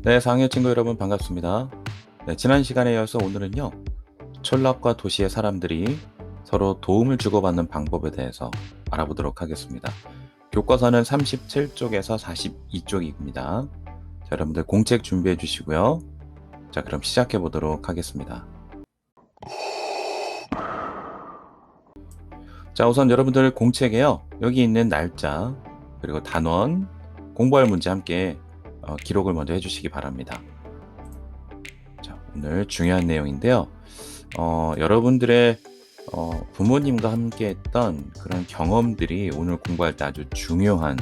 네, 4학년 친구 여러분 반갑습니다. 네, 지난 시간에 이어서 오늘은요, 촌락과 도시의 사람들이 서로 도움을 주고받는 방법에 대해서 알아보도록 하겠습니다. 교과서는 37쪽에서 42쪽입니다. 자, 여러분들 공책 준비해 주시고요. 자, 그럼 시작해 보도록 하겠습니다. 자, 우선 여러분들 공책에요, 여기 있는 날짜, 그리고 단원, 공부할 문제 함께 기록을 먼저 해주시기 바랍니다. 자, 오늘 중요한 내용인데요. 여러분들의 부모님과 함께 했던 그런 경험들이 오늘 공부할 때 아주 중요한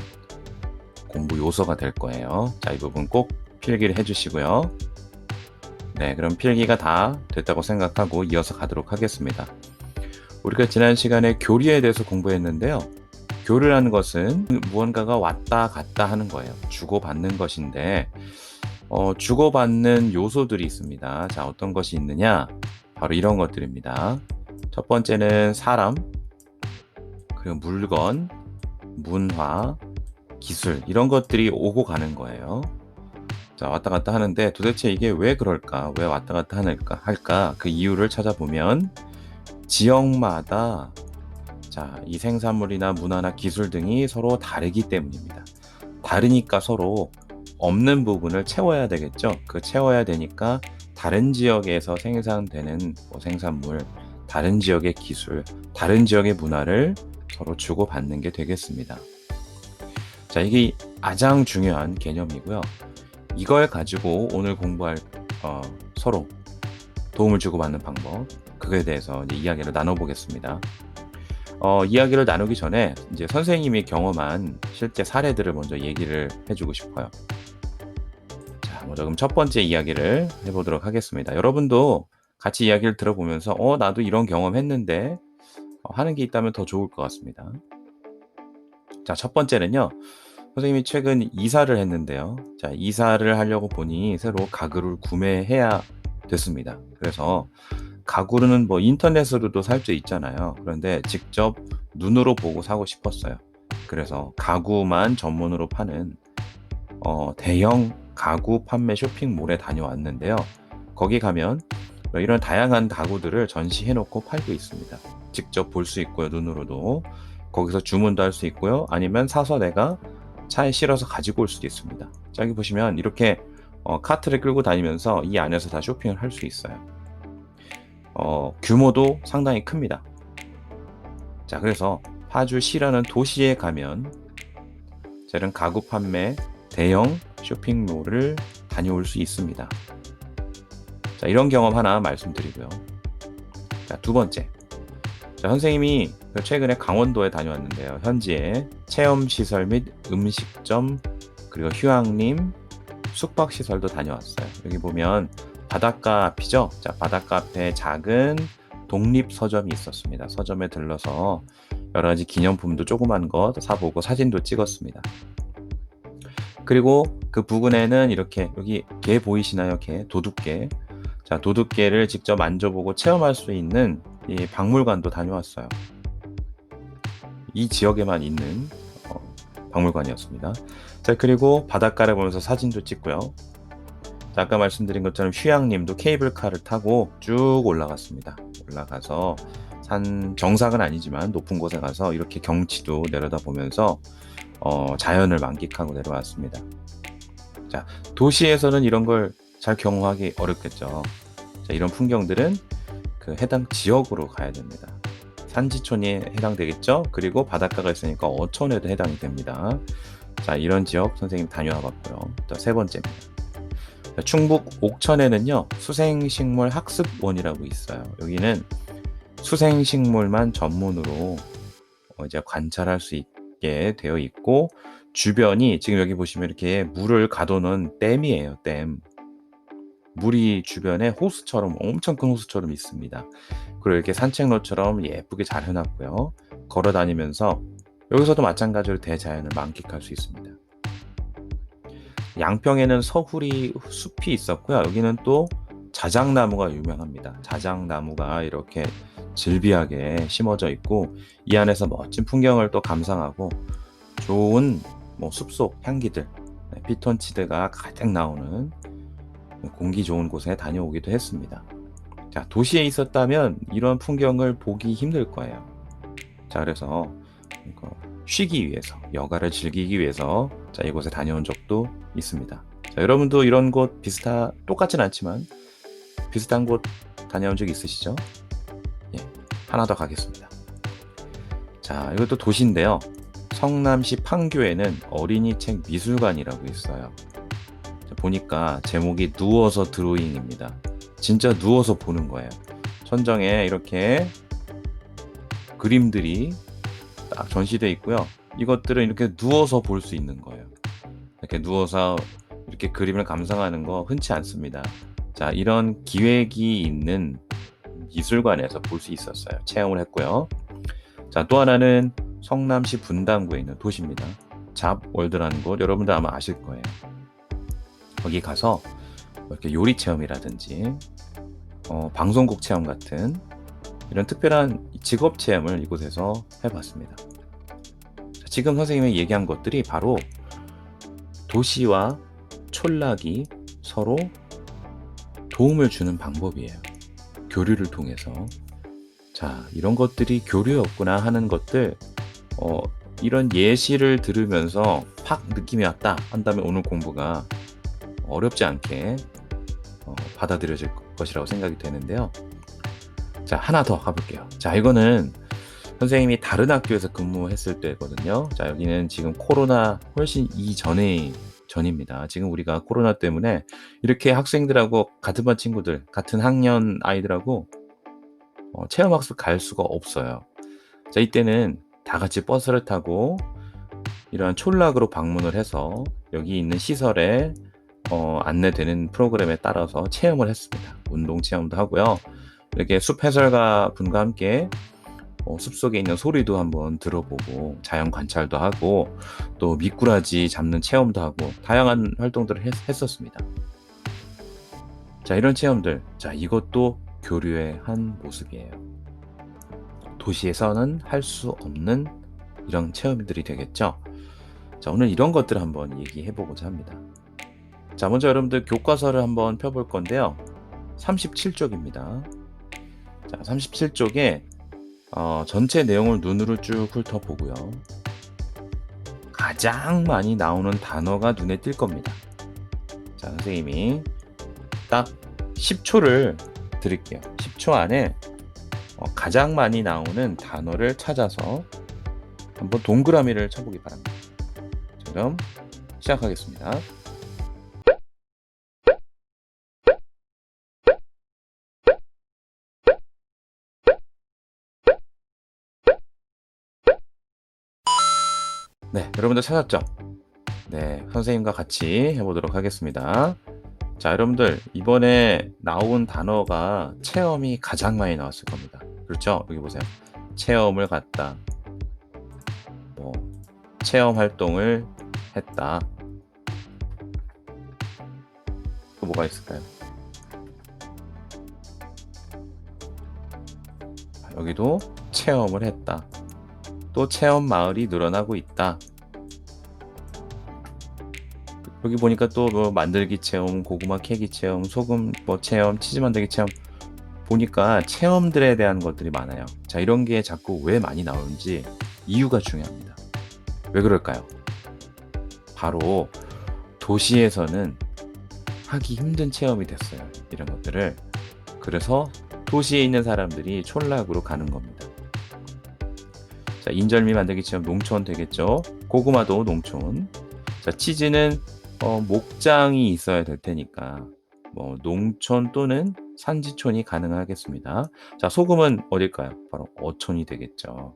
공부 요소가 될 거예요. 자, 이 부분 꼭 필기를 해주시고요. 네, 그럼 필기가 다 됐다고 생각하고 이어서 가도록 하겠습니다. 우리가 지난 시간에 교리에 대해서 공부했는데요. 교류라는 것은 무언가가 왔다 갔다 하는 거예요. 주고받는 것인데 주고받는 요소들이 있습니다. 자, 어떤 것이 있느냐? 바로 이런 것들입니다. 첫 번째는 사람, 그리고 물건, 문화, 기술, 이런 것들이 오고 가는 거예요. 자, 왔다 갔다 하는데 도대체 이게 왜 그럴까? 왜 왔다 갔다 할까? 그 이유를 찾아보면 지역마다 이 생산물이나 문화나 기술 등이 서로 다르기 때문입니다. 다르니까 서로 없는 부분을 채워야 되겠죠. 그 채워야 되니까 다른 지역에서 생산되는 생산물, 다른 지역의 기술, 다른 지역의 문화를 서로 주고받는 게 되겠습니다. 자, 이게 가장 중요한 개념이고요. 이걸 가지고 오늘 공부할 서로 도움을 주고받는 방법, 그거에 대해서 이제 이야기를 나눠보겠습니다. 이야기를 나누기 전에 이제 선생님이 경험한 실제 사례들을 먼저 얘기를 해주고 싶어요. 자, 먼저 그럼 첫 번째 이야기를 해보도록 하겠습니다. 여러분도 같이 이야기를 들어보면서 나도 이런 경험했는데 하는 게 있다면 더 좋을 것 같습니다. 자, 첫 번째는요. 선생님이 최근 이사를 했는데요. 자, 이사를 하려고 보니 새로 가구를 구매해야 됐습니다. 그래서 가구는 뭐 인터넷으로도 살 수 있잖아요. 그런데 직접 눈으로 보고 사고 싶었어요. 그래서 가구만 전문으로 파는 대형 가구 판매 쇼핑몰에 다녀왔는데요. 거기 가면 이런 다양한 가구들을 전시해 놓고 팔고 있습니다. 직접 볼 수 있고요. 눈으로도. 거기서 주문도 할 수 있고요. 아니면 사서 내가 차에 실어서 가지고 올 수도 있습니다. 자, 여기 보시면 이렇게 카트를 끌고 다니면서 이 안에서 다 쇼핑을 할 수 있어요. 규모도 상당히 큽니다. 자, 그래서 파주시라는 도시에 가면 이런 가구 판매 대형 쇼핑몰을 다녀올 수 있습니다. 자, 이런 경험 하나 말씀드리고요. 자, 두 번째. 자, 선생님이 최근에 강원도에 다녀왔는데요. 현지에 체험시설 및 음식점, 그리고 휴양림, 숙박시설도 다녀왔어요. 여기 보면 바닷가 앞이죠. 자, 바닷가 앞에 작은 독립서점이 있었습니다. 서점에 들러서 여러 가지 기념품도 조그만 거 사보고 사진도 찍었습니다. 그리고 그 부근에는 이렇게 여기 개 보이시나요? 개, 도둑개. 자, 도둑개를 직접 만져보고 체험할 수 있는 이 박물관도 다녀왔어요. 이 지역에만 있는 박물관이었습니다. 자, 그리고 바닷가를 보면서 사진도 찍고요. 자, 아까 말씀드린 것처럼 휴양림도 케이블카를 타고 쭉 올라갔습니다. 올라가서 산 정상은 아니지만 높은 곳에 가서 이렇게 경치도 내려다보면서 자연을 만끽하고 내려왔습니다. 자, 도시에서는 이런 걸 잘 경험하기 어렵겠죠. 자, 이런 풍경들은 그 해당 지역으로 가야 됩니다. 산지촌이 해당되겠죠. 그리고 바닷가가 있으니까 어촌에도 해당이 됩니다. 자, 이런 지역 선생님 다녀와 봤고요. 자, 세 번째입니다. 충북 옥천에는요, 수생식물 학습원이라고 있어요. 여기는 수생식물만 전문으로 이제 관찰할 수 있게 되어 있고, 주변이 지금 여기 보시면 이렇게 물을 가둬놓은 댐이에요. 댐. 물이 주변에 호수처럼, 엄청 큰 호수처럼 있습니다. 그리고 이렇게 산책로처럼 예쁘게 잘 해놨고요. 걸어 다니면서 여기서도 마찬가지로 대자연을 만끽할 수 있습니다. 양평에는 서후리 숲이 있었고요. 여기는 또 자작나무가 유명합니다. 자작나무가 이렇게 질비하게 심어져 있고 이 안에서 멋진 풍경을 또 감상하고 좋은 숲속 향기들, 피톤치드가 가득 나오는 공기 좋은 곳에 다녀오기도 했습니다. 자, 도시에 있었다면 이런 풍경을 보기 힘들 거예요. 자, 그래서 쉬기 위해서, 여가를 즐기기 위해서 자, 이곳에 다녀온 적도 있습니다. 자, 여러분도 이런 곳 똑같진 않지만 비슷한 곳 다녀온 적 있으시죠? 예, 하나 더 가겠습니다. 자, 이것도 도시인데요. 성남시 판교에는 어린이 책 미술관이라고 있어요. 자, 보니까 제목이 누워서 드로잉입니다. 진짜 누워서 보는 거예요. 천정에 이렇게 그림들이 딱 전시되어 있고요. 이것들은 이렇게 누워서 볼 수 있는 거예요. 이렇게 누워서 이렇게 그림을 감상하는 거 흔치 않습니다. 자, 이런 기획이 있는 미술관에서 볼 수 있었어요. 체험을 했고요. 자, 또 하나는 성남시 분당구에 있는 도시입니다. 잡월드라는 곳 여러분들 아마 아실 거예요. 거기 가서 이렇게 요리 체험이라든지 방송국 체험 같은 이런 특별한 직업 체험을 이곳에서 해봤습니다. 자, 지금 선생님이 얘기한 것들이 바로 도시와 촌락이 서로 도움을 주는 방법이에요. 교류를 통해서. 자, 이런 것들이 교류였구나 하는 것들, 이런 예시를 들으면서 팍 느낌이 왔다 한다면 오늘 공부가 어렵지 않게 받아들여질 것이라고 생각이 되는데요. 자, 하나 더 가볼게요. 자, 이거는 선생님이 다른 학교에서 근무했을 때거든요. 자, 여기는 지금 코로나 훨씬 전입니다. 지금 우리가 코로나 때문에 이렇게 학생들하고 같은 반 친구들, 같은 학년 아이들하고 체험학습 갈 수가 없어요. 자, 이때는 다 같이 버스를 타고 이러한 촌락으로 방문을 해서 여기 있는 시설에 안내되는 프로그램에 따라서 체험을 했습니다. 운동 체험도 하고요. 이렇게 숲 해설가 분과 함께 숲속에 있는 소리도 한번 들어보고 자연 관찰도 하고 또 미꾸라지 잡는 체험도 하고 다양한 활동들을 했었습니다. 자, 이런 체험들, 자, 이것도 교류의 한 모습이에요. 도시에서는 할 수 없는 이런 체험들이 되겠죠. 자, 오늘 이런 것들을 한번 얘기해 보고자 합니다. 자, 먼저 여러분들 교과서를 한번 펴볼 건데요. 37쪽입니다. 자, 37쪽에 전체 내용을 눈으로 쭉 훑어보고요. 가장 많이 나오는 단어가 눈에 띌 겁니다. 자, 선생님이 딱 10초를 드릴게요. 10초 안에 가장 많이 나오는 단어를 찾아서 한번 동그라미를 쳐보기 바랍니다. 자, 그럼 시작하겠습니다. 네, 여러분들 찾았죠? 네, 선생님과 같이 해보도록 하겠습니다. 자, 여러분들 이번에 나온 단어가 체험이 가장 많이 나왔을 겁니다. 그렇죠? 여기 보세요. 체험을 갔다. 체험 활동을 했다. 또 뭐가 있을까요? 여기도 체험을 했다. 또 체험 마을이 늘어나고 있다. 여기 보니까 또 만들기 체험, 고구마 캐기 체험, 소금 체험, 치즈 만들기 체험 보니까 체험들에 대한 것들이 많아요. 자, 이런 게 자꾸 왜 많이 나오는지 이유가 중요합니다. 왜 그럴까요? 바로 도시에서는 하기 힘든 체험이 됐어요. 이런 것들을. 그래서 도시에 있는 사람들이 촌락으로 가는 겁니다. 자, 인절미 만들기 체험 농촌 되겠죠. 고구마도 농촌. 자, 치즈는 목장이 있어야 될 테니까 농촌 또는 산지촌이 가능하겠습니다. 자, 소금은 어딜까요? 바로 어촌이 되겠죠.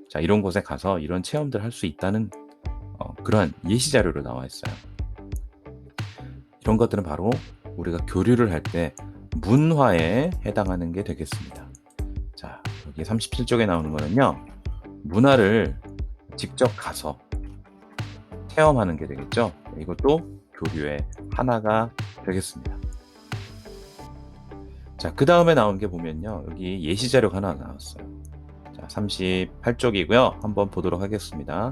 자, 이런 곳에 가서 이런 체험들 할 수 있다는 그러한 예시 자료로 나와 있어요. 이런 것들은 바로 우리가 교류를 할 때 문화에 해당하는 게 되겠습니다. 자, 여기 37쪽에 나오는 거는요. 문화를 직접 가서 체험하는 게 되겠죠. 이것도 교류의 하나가 되겠습니다. 자, 그 다음에 나온 게 보면요. 여기 예시 자료가 하나 나왔어요. 자, 38쪽이고요. 한번 보도록 하겠습니다.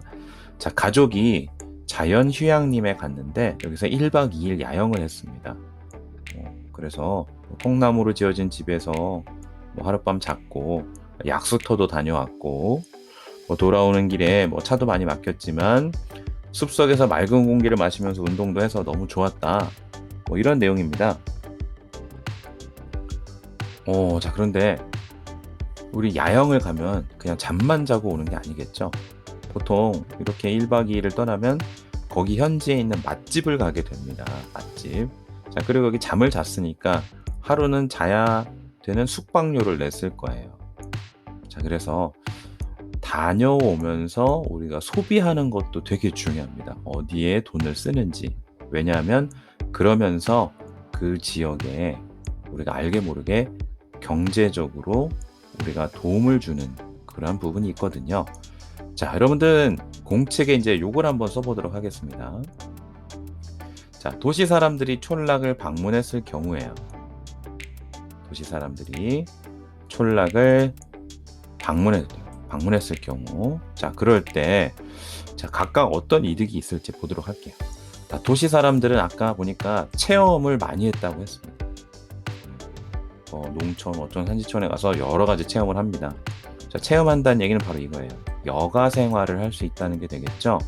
자, 가족이 자연휴양림에 갔는데 여기서 1박 2일 야영을 했습니다. 그래서 통나무로 지어진 집에서 하룻밤 잤고 약수터도 다녀왔고 돌아오는 길에 차도 많이 막혔지만 숲속에서 맑은 공기를 마시면서 운동도 해서 너무 좋았다. 이런 내용입니다. 자, 그런데 우리 야영을 가면 그냥 잠만 자고 오는 게 아니겠죠? 보통 이렇게 1박 2일을 떠나면 거기 현지에 있는 맛집을 가게 됩니다. 맛집. 자, 그리고 여기 잠을 잤으니까 하루는 자야 되는 숙박료를 냈을 거예요. 자, 그래서 다녀오면서 우리가 소비하는 것도 되게 중요합니다. 어디에 돈을 쓰는지. 왜냐하면 그러면서 그 지역에 우리가 알게 모르게 경제적으로 우리가 도움을 주는 그런 부분이 있거든요. 자, 여러분들은 공책에 이제 요걸 한번 써보도록 하겠습니다. 자, 도시 사람들이 촌락을 방문했을 경우에요. 도시 사람들이 촌락을 방문했을 경우, 자, 그럴 때, 자, 각각 어떤 이득이 있을지 보도록 할게요. 자, 도시 사람들은 아까 보니까 체험을 많이 했다고 했습니다. 농촌, 어떤 산지촌에 가서 여러 가지 체험을 합니다. 자, 체험한다는 얘기는 바로 이거예요. 여가 생활을 할 수 있다는 게 되겠죠.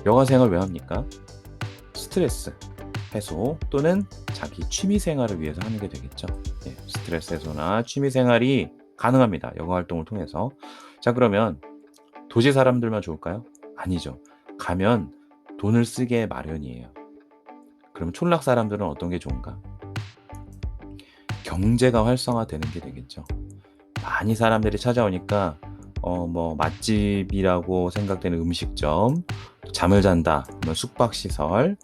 여가 생활 왜 합니까? 스트레스 해소 또는 자기 취미 생활을 위해서 하는 게 되겠죠. 예, 스트레스 해소나 취미 생활이 가능합니다. 여가 활동을 통해서. 자, 그러면 도시 사람들만 좋을까요? 아니죠. 가면 돈을 쓰게 마련이에요. 그럼 촌락 사람들은 어떤 게 좋은가? 경제가 활성화되는 게 되겠죠. 많이 사람들이 찾아오니까 맛집이라고 생각되는 음식점, 잠을 잔다, 숙박시설,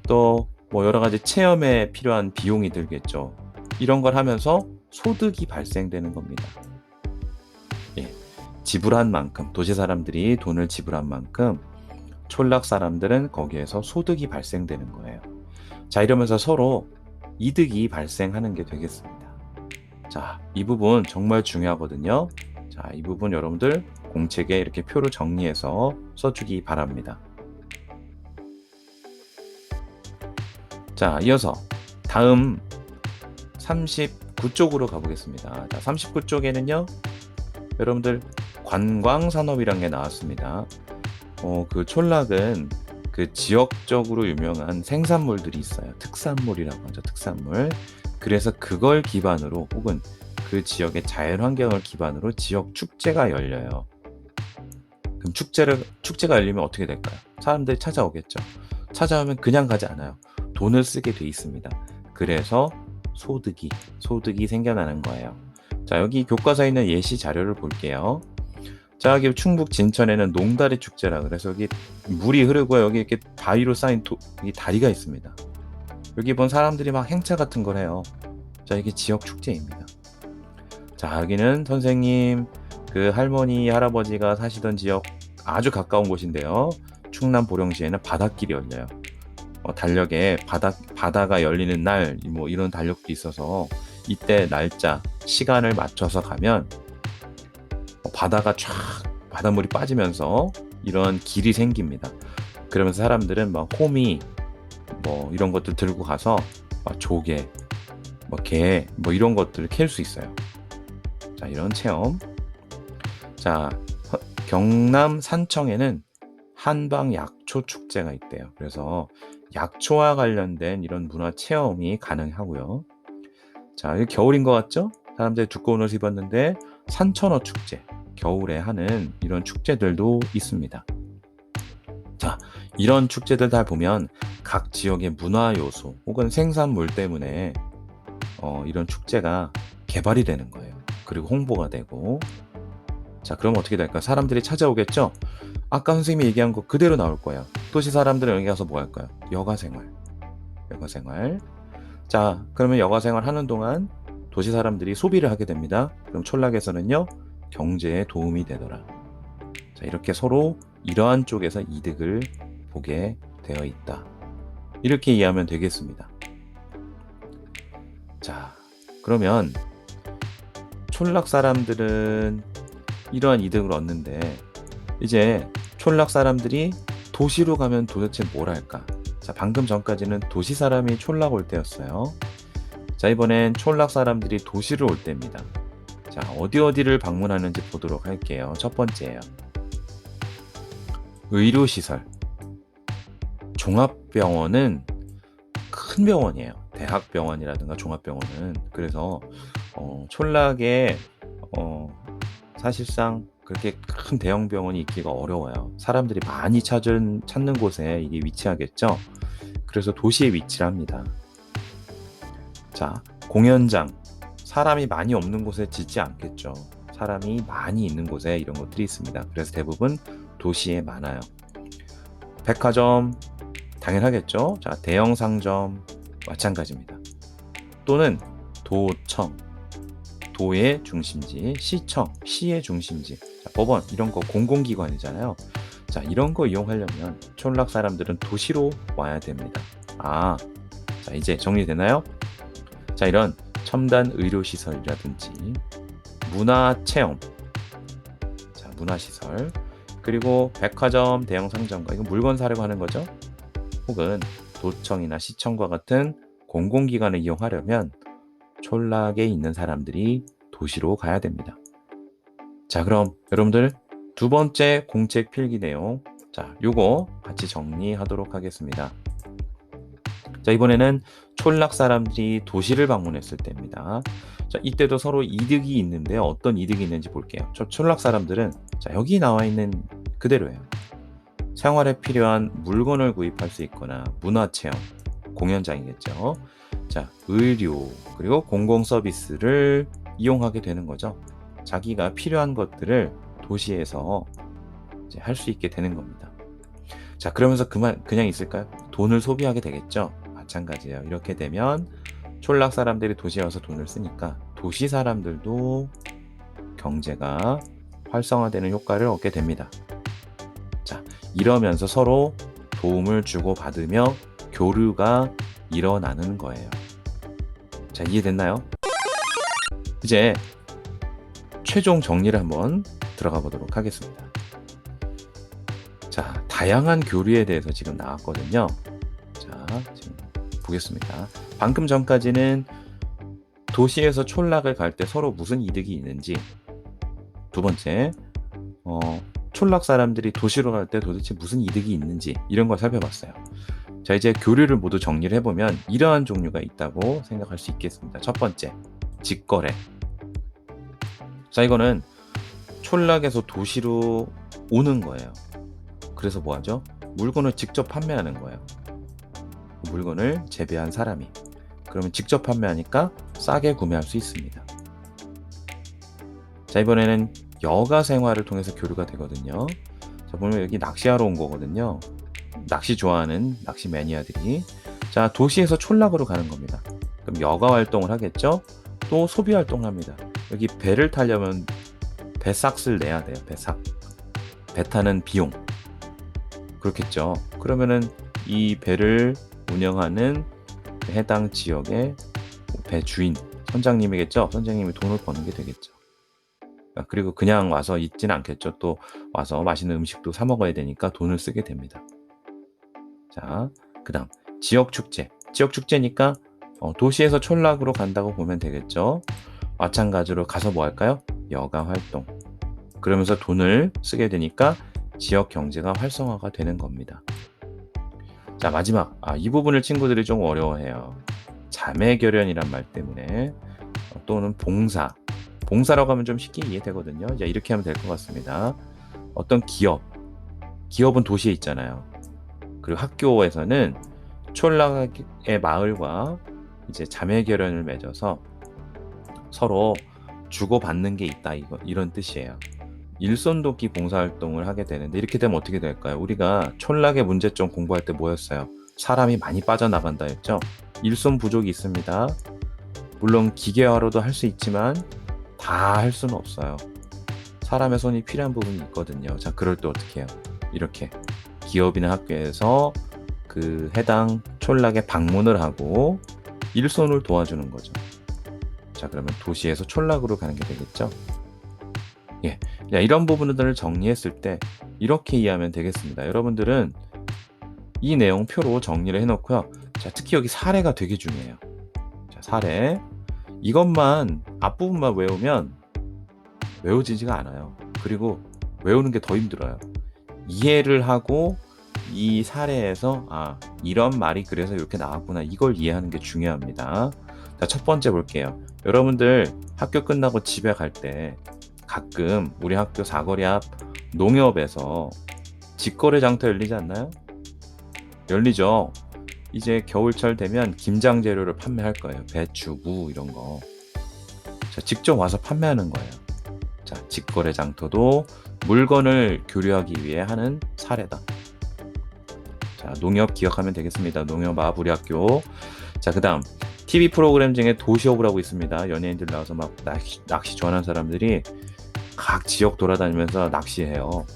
또 여러 가지 체험에 필요한 비용이 들겠죠. 이런 걸 하면서 소득이 발생되는 겁니다. 예, 지불한 만큼, 도시 사람들이 돈을 지불한 만큼 촌락 사람들은 거기에서 소득이 발생되는 거예요. 자, 이러면서 서로 이득이 발생하는 게 되겠습니다. 자, 이 부분 정말 중요하거든요. 자, 이 부분 여러분들 공책에 이렇게 표로 정리해서 써주기 바랍니다. 자, 이어서 다음 39쪽으로 가보겠습니다. 자, 39쪽에는요, 여러분들 관광산업이란 게 나왔습니다. 그 촌락은 그 지역적으로 유명한 생산물들이 있어요. 특산물이라고 하죠. 특산물. 그래서 그걸 기반으로 혹은 그 지역의 자연환경을 기반으로 지역 축제가 열려요. 그럼 축제가 열리면 어떻게 될까요? 사람들이 찾아오겠죠. 찾아오면 그냥 가지 않아요. 돈을 쓰게 돼 있습니다. 그래서 소득이 생겨나는 거예요. 자, 여기 교과서에 있는 예시 자료를 볼게요. 자, 여기 충북 진천에는 농다리 축제라 그래서 여기 물이 흐르고 여기 이렇게 바위로 쌓인 이 다리가 있습니다. 여기 본 사람들이 막 행차 같은 걸 해요. 자, 이게 지역 축제입니다. 자, 여기는 선생님, 그 할머니, 할아버지가 사시던 지역 아주 가까운 곳인데요. 충남 보령시에는 바닷길이 열려요. 달력에 바다가 열리는 날, 이런 달력도 있어서 이때 날짜, 시간을 맞춰서 가면 바다가 쫙 바닷물이 빠지면서 이런 길이 생깁니다. 그러면서 사람들은 막 호미, 이런 것들 들고 가서 조개, 게, 이런 것들을 캘 수 있어요. 자, 이런 체험. 자, 경남 산청에는 한방 약초 축제가 있대요. 그래서 약초와 관련된 이런 문화 체험이 가능하고요. 자, 이게 겨울인 것 같죠? 사람들이 두꺼운 옷을 입었는데 산천어 축제, 겨울에 하는 이런 축제들도 있습니다. 자, 이런 축제들 다 보면 각 지역의 문화 요소 혹은 생산물 때문에 이런 축제가 개발이 되는 거예요. 그리고 홍보가 되고. 자, 그럼 어떻게 될까요? 사람들이 찾아오겠죠? 아까 선생님이 얘기한 거 그대로 나올 거예요. 도시 사람들은 여기 가서 뭐 할까요? 여가생활. 자, 그러면 여가생활 하는 동안 도시 사람들이 소비를 하게 됩니다. 그럼 촌락에서는요, 경제에 도움이 되더라. 자, 이렇게 서로 이러한 쪽에서 이득을 보게 되어 있다. 이렇게 이해하면 되겠습니다. 자, 그러면 촌락 사람들은 이러한 이득을 얻는데 이제 촌락 사람들이 도시로 가면 도대체 뭘 할까? 자, 방금 전까지는 도시 사람이 촌락 올 때였어요. 자, 이번엔 촌락 사람들이 도시를 올 때입니다. 자, 어디를 방문하는지 보도록 할게요. 첫 번째예요. 의료시설. 종합병원은 큰 병원이에요. 대학병원이라든가 종합병원은. 그래서 촌락에 사실상 그렇게 큰 대형 병원이 있기가 어려워요. 사람들이 많이 찾는 곳에 이게 위치하겠죠. 그래서 도시에 위치를 합니다. 자, 공연장. 사람이 많이 없는 곳에 짓지 않겠죠. 사람이 많이 있는 곳에 이런 것들이 있습니다. 그래서 대부분 도시에 많아요. 백화점 당연하겠죠. 자, 대형 상점 마찬가지입니다. 또는 도청, 도의 중심지, 시청, 시의 중심지, 자, 법원 이런 거 공공기관이잖아요. 자, 이런 거 이용하려면 촌락 사람들은 도시로 와야 됩니다. 자, 이제 정리되나요? 자, 이런 첨단 의료시설이라든지 문화체험, 자, 문화시설, 그리고 백화점, 대형 상점과 이건 물건 사려고 하는 거죠. 혹은 도청이나 시청과 같은 공공기관을 이용하려면 촌락에 있는 사람들이 도시로 가야 됩니다. 자, 그럼 여러분들 두 번째 공책 필기 내용, 자, 요거 같이 정리하도록 하겠습니다. 자, 이번에는 촌락 사람들이 도시를 방문했을 때입니다. 자, 이때도 서로 이득이 있는데 어떤 이득이 있는지 볼게요. 촌락 사람들은 자, 여기 나와 있는 그대로예요. 생활에 필요한 물건을 구입할 수 있거나 문화체험, 공연장이겠죠. 자, 의료, 그리고 공공 서비스를 이용하게 되는 거죠. 자기가 필요한 것들을 도시에서 할 수 있게 되는 겁니다. 자, 그러면서 그냥 있을까요? 돈을 소비하게 되겠죠. 마찬가지예요. 이렇게 되면 촌락 사람들이 도시에 와서 돈을 쓰니까 도시 사람들도 경제가 활성화되는 효과를 얻게 됩니다. 자, 이러면서 서로 도움을 주고받으며 교류가 일어나는 거예요. 자, 이해됐나요? 이제 최종 정리를 한번 들어가 보도록 하겠습니다. 자, 다양한 교류에 대해서 지금 나왔거든요. 자, 지금 보겠습니다. 방금 전까지는 도시에서 촌락을 갈 때 서로 무슨 이득이 있는지, 두 번째, 촌락 사람들이 도시로 갈 때 도대체 무슨 이득이 있는지 이런 걸 살펴봤어요. 자, 이제 교류를 모두 정리를 해보면 이러한 종류가 있다고 생각할 수 있겠습니다. 첫 번째, 직거래. 자, 이거는 촌락에서 도시로 오는 거예요. 그래서 뭐 하죠? 물건을 직접 판매하는 거예요. 물건을 재배한 사람이. 그러면 직접 판매하니까 싸게 구매할 수 있습니다. 자, 이번에는 여가 생활을 통해서 교류가 되거든요. 자, 보면 여기 낚시하러 온 거거든요. 낚시 좋아하는 낚시 매니아들이. 자, 도시에서 촌락으로 가는 겁니다. 그럼 여가 활동을 하겠죠? 또 소비 활동을 합니다. 여기 배를 타려면 배삭을 내야 돼요. 배 타는 비용. 그렇겠죠. 그러면은 이 배를 운영하는 해당 지역의 배 주인, 선장님이겠죠. 선장님이 돈을 버는 게 되겠죠. 그리고 그냥 와서 있진 않겠죠. 또 와서 맛있는 음식도 사 먹어야 되니까 돈을 쓰게 됩니다. 자, 그 다음 지역축제. 지역축제니까 도시에서 촌락으로 간다고 보면 되겠죠. 마찬가지로 가서 뭐 할까요? 여가 활동. 그러면서 돈을 쓰게 되니까 지역 경제가 활성화가 되는 겁니다. 자, 마지막. 이 부분을 친구들이 좀 어려워해요. 자매결연이란 말 때문에. 또는 봉사. 봉사라고 하면 좀 쉽게 이해되거든요. 이제 이렇게 하면 될 것 같습니다. 어떤 기업은 도시에 있잖아요. 그리고 학교에서는 촌락의 마을과 이제 자매결연을 맺어서 서로 주고받는 게 있다, 이런 뜻이에요. 일손 돕기 봉사활동을 하게 되는데 이렇게 되면 어떻게 될까요? 우리가 촌락의 문제점 공부할 때 뭐였어요? 사람이 많이 빠져나간다 했죠? 일손 부족이 있습니다. 물론 기계화로도 할 수 있지만 다 할 수는 없어요. 사람의 손이 필요한 부분이 있거든요. 자, 그럴 때 어떻게 해요? 이렇게 기업이나 학교에서 그 해당 촌락에 방문을 하고 일손을 도와주는 거죠. 자, 그러면 도시에서 촌락으로 가는 게 되겠죠? 예, 이런 부분들을 정리했을 때 이렇게 이해하면 되겠습니다. 여러분들은 이 내용 표로 정리를 해놓고요. 자, 특히 여기 사례가 되게 중요해요. 자, 자, 사례. 이것만 앞부분만 외우면 외워지지가 않아요. 그리고 외우는 게 더 힘들어요. 이해를 하고 이 사례에서 이런 말이 그래서 이렇게 나왔구나, 이걸 이해하는 게 중요합니다. 자, 첫 번째 볼게요. 여러분들 학교 끝나고 집에 갈 때 가끔 우리 학교 사거리 앞 농협에서 직거래 장터 열리지 않나요? 열리죠. 이제 겨울철 되면 김장 재료를 판매할 거예요. 배추, 무 이런 거. 자, 직접 와서 판매하는 거예요. 자, 직거래 장터도 물건을 교류하기 위해 하는 사례다. 자, 농협 기억하면 되겠습니다. 농협 앞 우리 학교. 자, 그 다음 TV 프로그램 중에 도시어부라고 있습니다. 연예인들 나와서 막 낚시 좋아하는 사람들이 각 지역 돌아다니면서 낚시해요.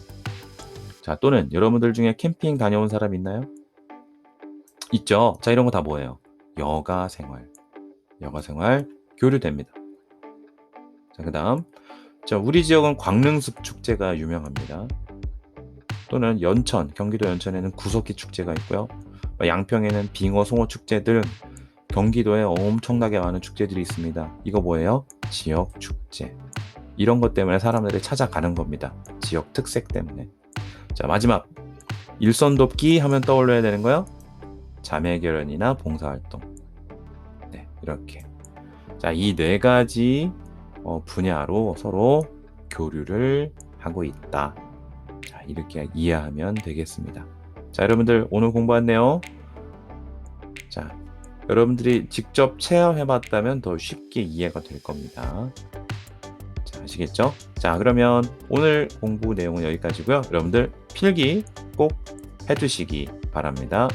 자, 또는 여러분들 중에 캠핑 다녀온 사람 있나요? 있죠. 자, 이런 거 다 뭐예요? 여가생활 교류됩니다. 자, 그 다음, 자, 우리 지역은 광릉숲 축제가 유명합니다. 또는 연천, 경기도 연천에는 구석기 축제가 있고요. 양평에는 빙어, 송어 축제 등 경기도에 엄청나게 많은 축제들이 있습니다. 이거 뭐예요? 지역 축제. 이런 것 때문에 사람들이 찾아가는 겁니다. 지역 특색 때문에. 자, 마지막, 일선 돕기 하면 떠올려야 되는 거요? 자매결연이나 봉사활동. 네, 이렇게. 자, 이 네 가지 분야로 서로 교류를 하고 있다. 자, 이렇게 이해하면 되겠습니다. 자, 여러분들 오늘 공부한 내용, 자, 여러분들이 직접 체험해봤다면 더 쉽게 이해가 될 겁니다. 자, 아시겠죠? 자, 그러면 오늘 공부 내용은 여기까지고요. 여러분들 필기 꼭 해두시기 바랍니다.